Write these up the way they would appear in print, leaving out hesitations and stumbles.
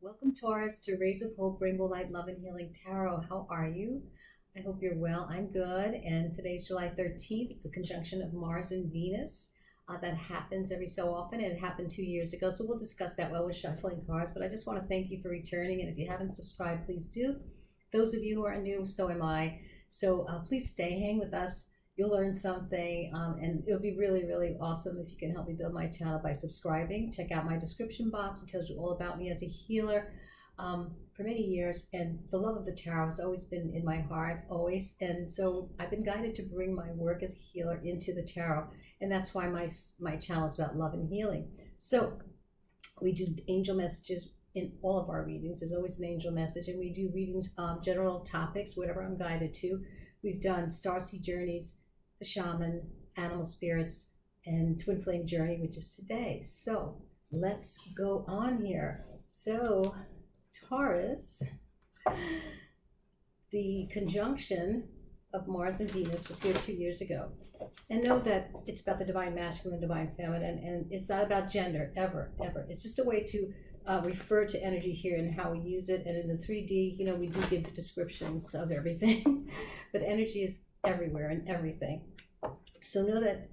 Welcome, Taurus, to Rays of Hope, Rainbow Light, Love, and Healing Tarot. How are you? I hope you're well. I'm good. And today's July 13th. It's the conjunction of Mars and Venus that happens every so often. And it happened 2 years ago. So we'll discuss that while we're shuffling cards. But I just want to thank you for returning. And if you haven't subscribed, please do. Those of you who are new, so am I. So please stay, hang with us. You'll learn something, and it'll be really, really awesome if you can help me build my channel by subscribing. Check out my description box. It tells you all about me as a healer for many years, and the love of the tarot has always been in my heart, always. And so I've been guided to bring my work as a healer into the tarot, and that's why my channel is about love and healing. So we do angel messages in all of our readings. There's always an angel message, and we do readings, general topics, whatever I'm guided to. We've done starseed journeys, the shaman, animal spirits, and twin flame journey, which is today. So let's go on here. So Taurus, the conjunction of Mars and Venus was here 2 years ago. And know that it's about the divine masculine, divine feminine, and it's not about gender, ever, ever. It's just a way to refer to energy here and how we use it. And in the 3D, we do give descriptions of everything, but energy is everywhere and everything. So know that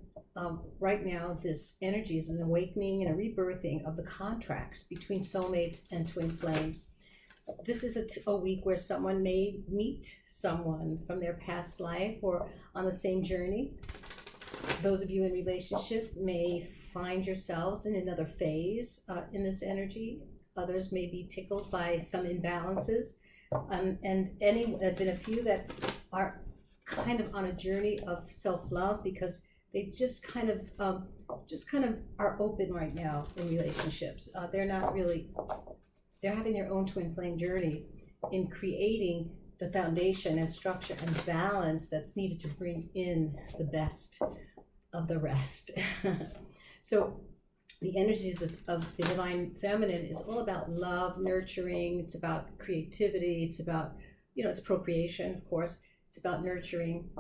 right now this energy is an awakening and a rebirthing of the contracts between soulmates and twin flames. This is a week where someone may meet someone from their past life or on the same journey. Those of you in relationship may find yourselves in another phase in this energy. Others may be tickled by some imbalances, and there have been a few that are kind of on a journey of self-love because they just kind of are open right now in relationships. They're having their own twin flame journey in creating the foundation and structure and balance that's needed to bring in the best of the rest. So the energy of the divine feminine is all about love, nurturing. It's about creativity. It's about, it's procreation, of course. It's about nurturing.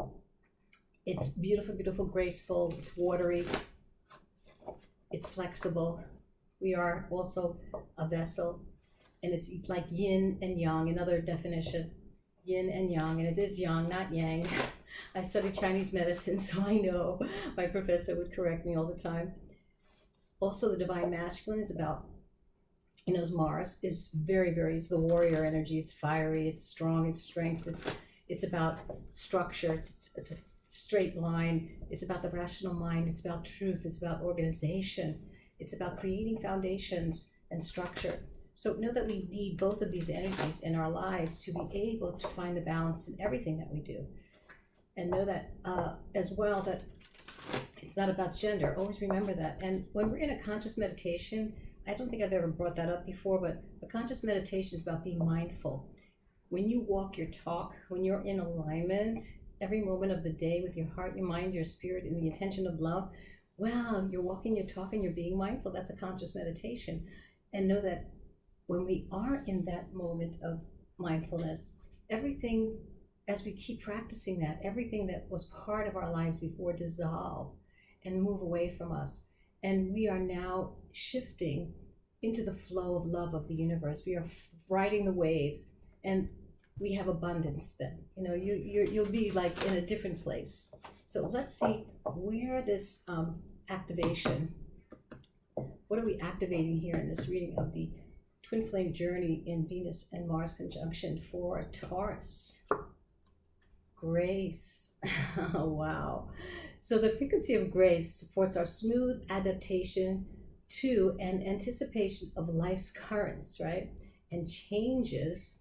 It's beautiful, beautiful, graceful. It's watery. It's flexible. We are also a vessel. And it's like yin and yang, another definition. Yin and yang. And it is yang, not yang. I studied Chinese medicine, so I know. My professor would correct me all the time. Also, the divine masculine is about, Mars is very, very, it's the warrior energy. It's fiery, it's strong, it's strength, it's about structure, it's a straight line, it's about the rational mind, it's about truth, it's about organization, it's about creating foundations and structure. So know that we need both of these energies in our lives to be able to find the balance in everything that we do. And know that as well, that it's not about gender. Always remember that. And when we're in a conscious meditation, I don't think I've ever brought that up before, but a conscious meditation is about being mindful. When you walk your talk, when you're in alignment, every moment of the day with your heart, your mind, your spirit, and the intention of love, wow, you're walking your talk and you're being mindful. That's a conscious meditation. And know that when we are in that moment of mindfulness, everything, as we keep practicing that, everything that was part of our lives before dissolve and move away from us. And we are now shifting into the flow of love of the universe. We are riding the waves. And we have abundance then. You'll be like in a different place. So let's see where this activation, what are we activating here in this reading of the twin flame journey in Venus and Mars conjunction for Taurus? Grace. Wow. So the frequency of grace supports our smooth adaptation to and anticipation of life's currents, right? And changes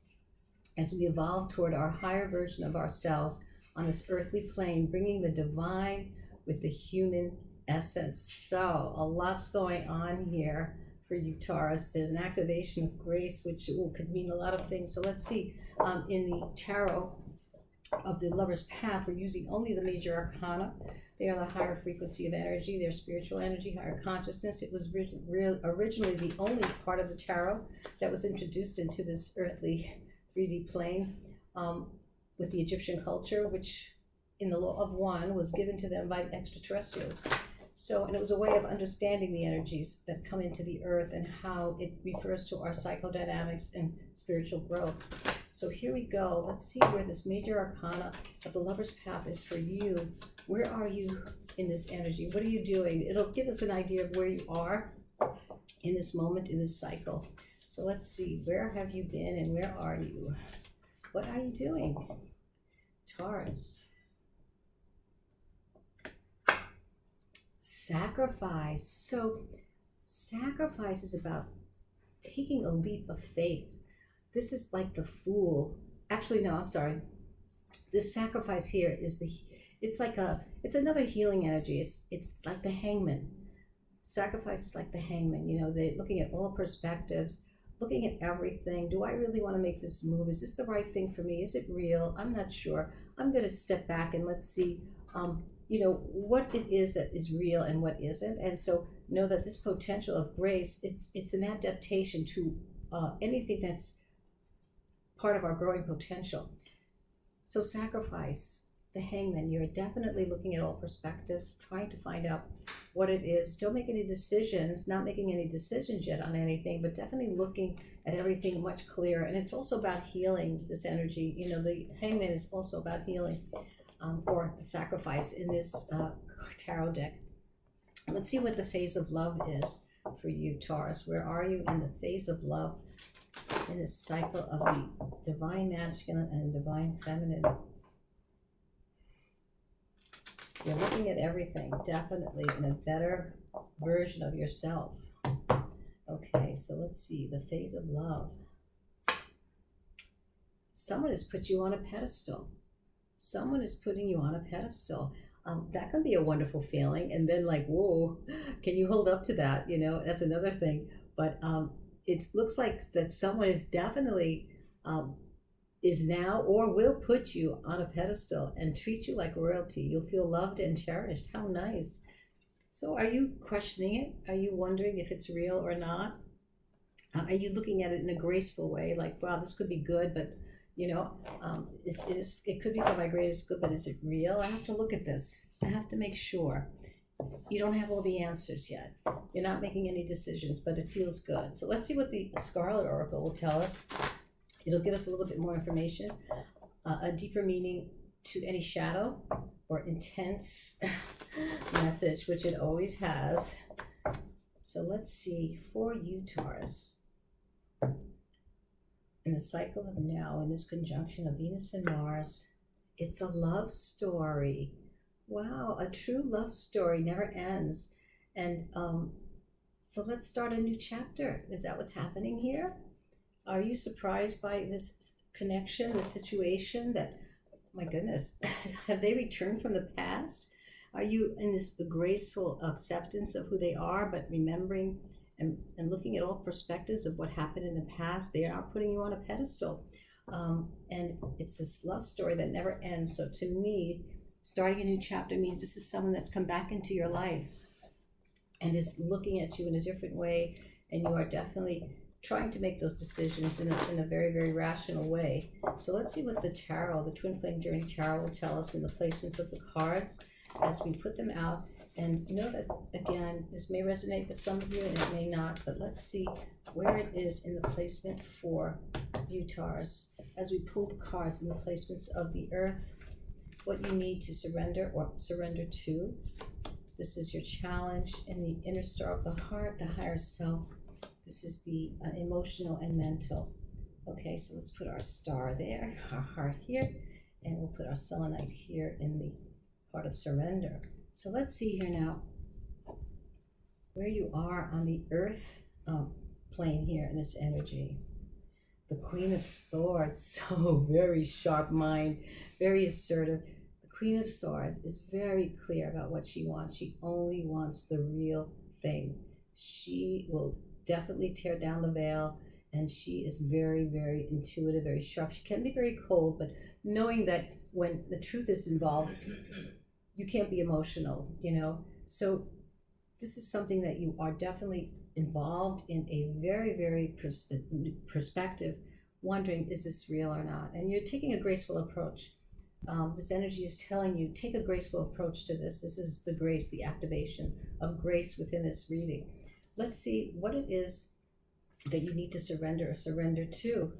as we evolve toward our higher version of ourselves on this earthly plane, bringing the divine with the human essence. So a lot's going on here for you, Taurus. There's an activation of grace, which could mean a lot of things. So let's see, in the tarot of the Lover's Path, we're using only the major arcana. They are the higher frequency of energy, their spiritual energy, higher consciousness. It was originally the only part of the tarot that was introduced into this earthly 3D plane with the Egyptian culture, which in the law of one was given to them by the extraterrestrials. So, and it was a way of understanding the energies that come into the earth and how it refers to our psychodynamics and spiritual growth. So here we go. Let's see where this major arcana of the Lover's Path is for you. Where are you in this energy? What are you doing? It'll give us an idea of where you are in this moment, in this cycle. So let's see, where have you been and where are you? What are you doing? Taurus. Sacrifice. So sacrifice is about taking a leap of faith. This is like the Fool. Actually, no, I'm sorry. This sacrifice here is it's another healing energy. It's like the Hangman. Sacrifice is like the Hangman. You know, they're looking at all perspectives, looking at everything. Do I really want to make this move? Is this the right thing for me? Is it real? I'm not sure. I'm going to step back and let's see, you know, what it is that is real and what isn't. And so know that this potential of grace, it's an adaptation to anything that's part of our growing potential. So sacrifice, the Hangman, you're definitely looking at all perspectives, trying to find out what it is. Don't make any decisions, not making any decisions yet on anything, but definitely looking at everything much clearer. And it's also about healing this energy. You know, the Hangman is also about healing, or the sacrifice in this tarot deck. Let's see what the phase of love is for you, Taurus. Where are you in the phase of love in this cycle of the divine masculine and divine feminine? You're looking at everything, definitely in a better version of yourself. Okay, so let's see, the phase of love. Someone has put you on a pedestal. Someone is putting you on a pedestal. That can be a wonderful feeling. And then like, whoa, can you hold up to that? You know, that's another thing. But it looks like that someone is definitely is now or will put you on a pedestal and treat you like royalty. You'll feel loved and cherished. How nice. So are you questioning it? Are you wondering if it's real or not? Are you looking at it in a graceful way? Like, wow, this could be good, but you know, it could be for my greatest good, but is it real? I have to look at this. I have to make sure. You don't have all the answers yet. You're not making any decisions, but it feels good. So let's see what the Scarlet Oracle will tell us. It'll give us a little bit more information, a deeper meaning to any shadow or intense message, which it always has. So let's see for you, Taurus. In the cycle of now, in this conjunction of Venus and Mars, it's a love story. Wow, a true love story never ends. And so let's start a new chapter. Is that what's happening here? Are you surprised by this connection, the situation that, my goodness, have they returned from the past? Are you in this graceful acceptance of who they are, but remembering and looking at all perspectives of what happened in the past? They are putting you on a pedestal. And it's this love story that never ends. So to me, starting a new chapter means this is someone that's come back into your life and is looking at you in a different way. And you are definitely trying to make those decisions in a very, very rational way. So let's see what the tarot, the Twin Flame Journey Tarot, will tell us in the placements of the cards as we put them out. And know that, again, this may resonate with some of you and it may not, but let's see where it is in the placement for you, Taurus, as we pull the cards in the placements of the earth, what you need to surrender or surrender to. This is your challenge in the inner star of the heart, the higher self. This is the emotional and mental. Okay, so let's put our star there, our heart here, and we'll put our selenite here in the part of surrender. So let's see here now where you are on the earth plane here in this energy. The Queen of Swords, so very sharp mind, very assertive. The Queen of Swords is very clear about what she wants. She only wants the real thing. She will definitely tear down the veil, and she is very, very intuitive, very sharp. She can be very cold, but knowing that when the truth is involved, you can't be emotional, you know? So this is something that you are definitely involved in a very, very perspective, wondering, is this real or not? And you're taking a graceful approach. This energy is telling you, take a graceful approach to this. This is the grace, the activation of grace within this reading. Let's see what it is that you need to surrender to.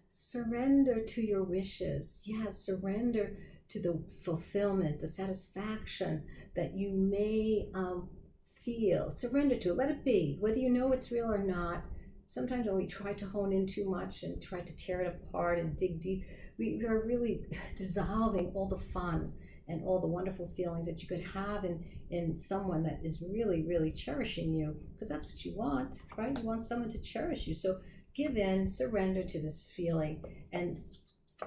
Surrender to your wishes. Yes, surrender to the fulfillment, the satisfaction that you may feel. Surrender to it. Let it be, whether you know it's real or not. Sometimes when we try to hone in too much and try to tear it apart and dig deep, we are really dissolving all the fun and all the wonderful feelings that you could have in someone that is really, really cherishing you, because that's what you want, right? You want someone to cherish you. So give in, surrender to this feeling, and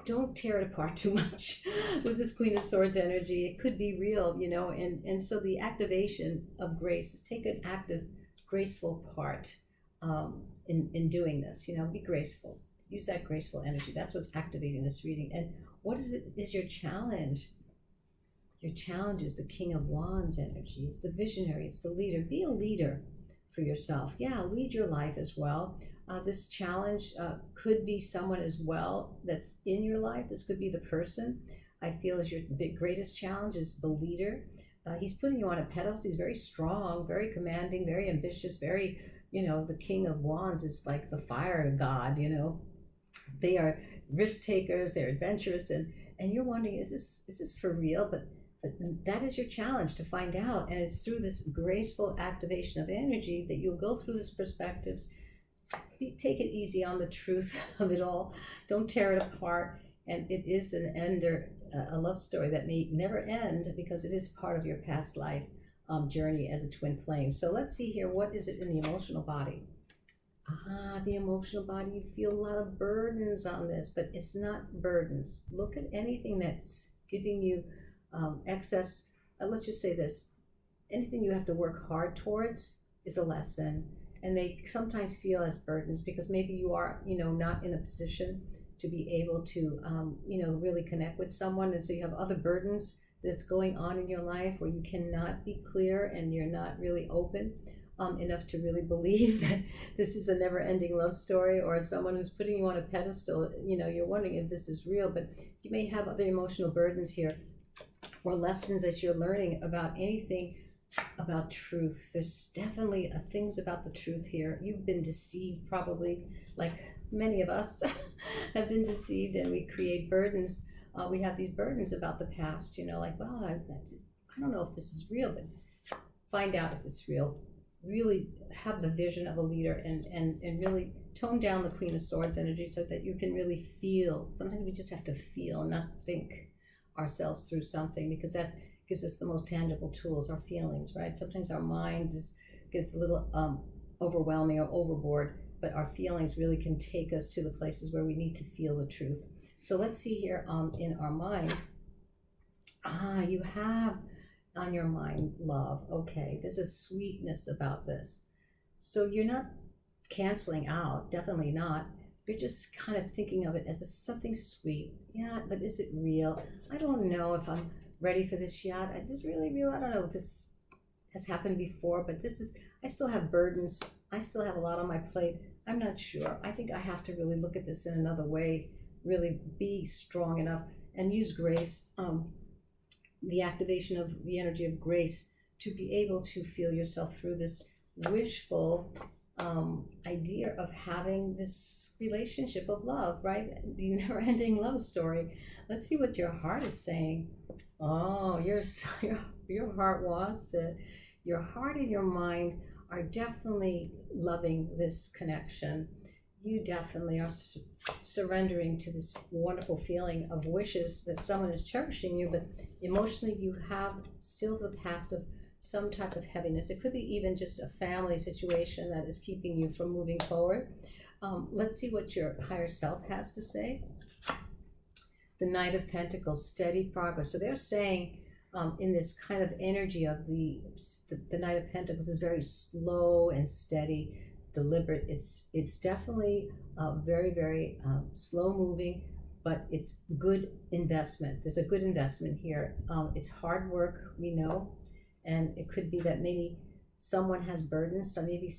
don't tear it apart too much with this Queen of Swords energy. It could be real, you know, and so the activation of grace is take an active, graceful part in doing this, you know, be graceful. Use that graceful energy. That's what's activating this reading. And what is your challenge? Your challenge is the King of Wands energy. It's the visionary, it's the leader. Be a leader for yourself. Yeah, lead your life as well. This challenge could be someone as well that's in your life. This could be the person I feel is your greatest challenge is the leader. He's putting you on a pedestal. He's very strong, very commanding, very ambitious, very, you know, the King of Wands is like the fire god, you know. They are risk takers, they're adventurous, and you're wondering, is this for real? But that is your challenge to find out. And it's through this graceful activation of energy that you'll go through this perspectives. Take it easy on the truth of it all. Don't tear it apart. And it is an ender, a love story that may never end because it is part of your past life journey as a twin flame. So let's see here. What is it in the emotional body? The emotional body. You feel a lot of burdens on this, but it's not burdens. Look at anything that's giving you excess. Let's just say this. Anything you have to work hard towards is a lesson. And they sometimes feel as burdens because maybe you are, you know, not in a position to be able to, you know, really connect with someone. And so you have other burdens that's going on in your life where you cannot be clear and you're not really open enough to really believe that this is a never-ending love story or someone who's putting you on a pedestal. You know, you're wondering if this is real, but you may have other emotional burdens here or lessons that you're learning about anything about truth. There's definitely things about the truth here. You've been deceived, probably, like many of us have been deceived, and we create burdens. We have these burdens about the past, you know, like, well, I don't know if this is real, but find out if it's real. Really have the vision of a leader and really tone down the Queen of Swords energy so that you can really feel. Sometimes we just have to feel, not think ourselves through something, because that gives us the most tangible tools, our feelings, right? Sometimes our mind gets a little overwhelming or overboard, but our feelings really can take us to the places where we need to feel the truth. So let's see here in our mind. You have on your mind love. Okay, there's a sweetness about this. So you're not canceling out, definitely not. You're just kind of thinking of it as something sweet. Yeah, but is it real? I don't know if I'm ready for this yet. Is this really real? I don't know if this has happened before, but I still have burdens. I still have a lot on my plate. I'm not sure. I think I have to really look at this in another way, really be strong enough and use grace, the activation of the energy of grace to be able to feel yourself through this wishful idea of having this relationship of love, right? The never-ending love story. Let's see what your heart is saying. Oh, your heart wants it. Your heart and your mind are definitely loving this connection. You definitely are surrendering to this wonderful feeling of wishes that someone is cherishing you, but emotionally you have still the past of some type of heaviness. It could be even just a family situation that is keeping you from moving forward. Let's see what your higher self has to say. The Knight of Pentacles, steady progress. So they're saying in this kind of energy of the Knight of Pentacles is very slow and steady, deliberate. It's definitely very, very slow moving, but it's good investment. There's a good investment here. It's hard work, we know. And it could be that maybe someone has burdens. So maybe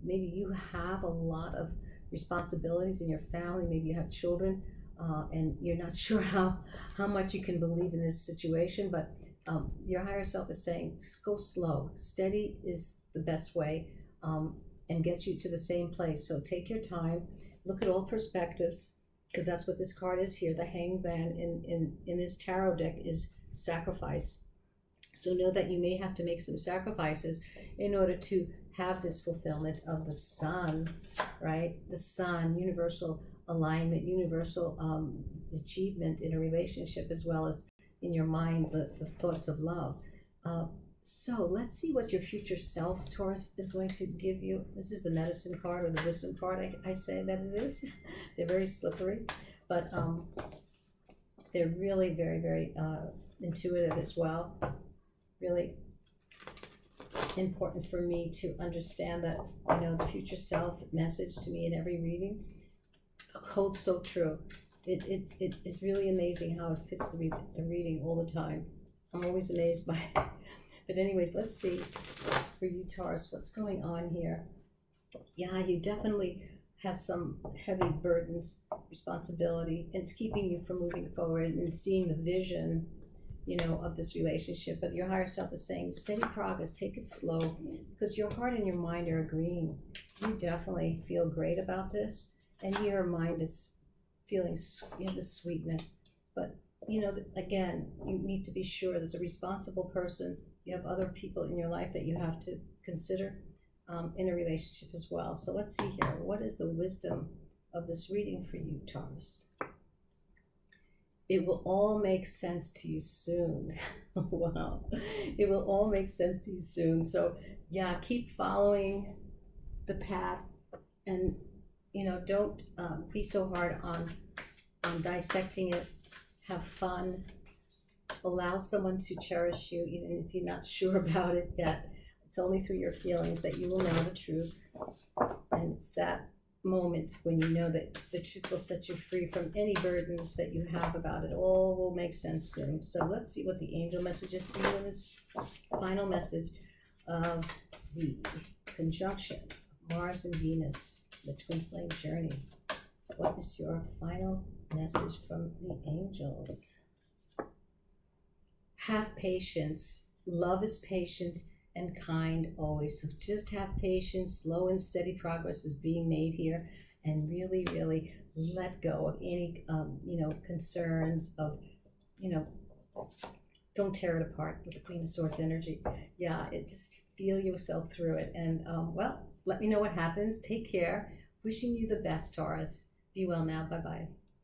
maybe you have a lot of responsibilities in your family. Maybe you have children and you're not sure how much you can believe in this situation, but your higher self is saying, go slow. Steady is the best way, and gets you to the same place. So take your time, look at all perspectives, because that's what this card is here. The Hanged Man in this tarot deck is sacrifice. So know that you may have to make some sacrifices in order to have this fulfillment of the Sun, right? The Sun, universal alignment, universal achievement in a relationship, as well as in your mind, the thoughts of love. So let's see what your future self, Taurus, is going to give you. This is the Medicine card, or the Wisdom card, I say that it is. They're very slippery, but they're really very, very intuitive as well. Really important for me to understand that, the future self message to me in every reading holds so true. It is really amazing how it fits the reading all the time. I'm always amazed by it. But anyways, let's see for you, Taurus, what's going on here. Yeah, you definitely have some heavy burdens, responsibility, and it's keeping you from moving forward and seeing the vision, of this relationship. But your higher self is saying, steady progress, take it slow, because your heart and your mind are agreeing. You definitely feel great about this, and your mind is feeling, the sweetness. But, again, you need to be sure there's a responsible person. You have other people in your life that you have to consider in a relationship as well. So let's see here. What is the wisdom of this reading for you, Taurus? It will all make sense to you soon. Wow. It will all make sense to you soon. So yeah, keep following the path, and don't be so hard on dissecting it. Have fun. Allow someone to cherish you, even if you're not sure about it yet. It's only through your feelings that you will know the truth. And it's that moment when you know that the truth will set you free from any burdens that you have about it. All will make sense soon. So let's see what the angel message is for you in this final message of the conjunction of Mars and Venus, the twin flame journey. What is your final message from the angels? Have patience. Love is patient and kind always. So just have patience. Slow and steady progress is being made here, and really, really let go of any, concerns of, don't tear it apart with the Queen of Swords energy. Yeah, just feel yourself through it. And let me know what happens. Take care. Wishing you the best, Taurus. Be well now. Bye-bye.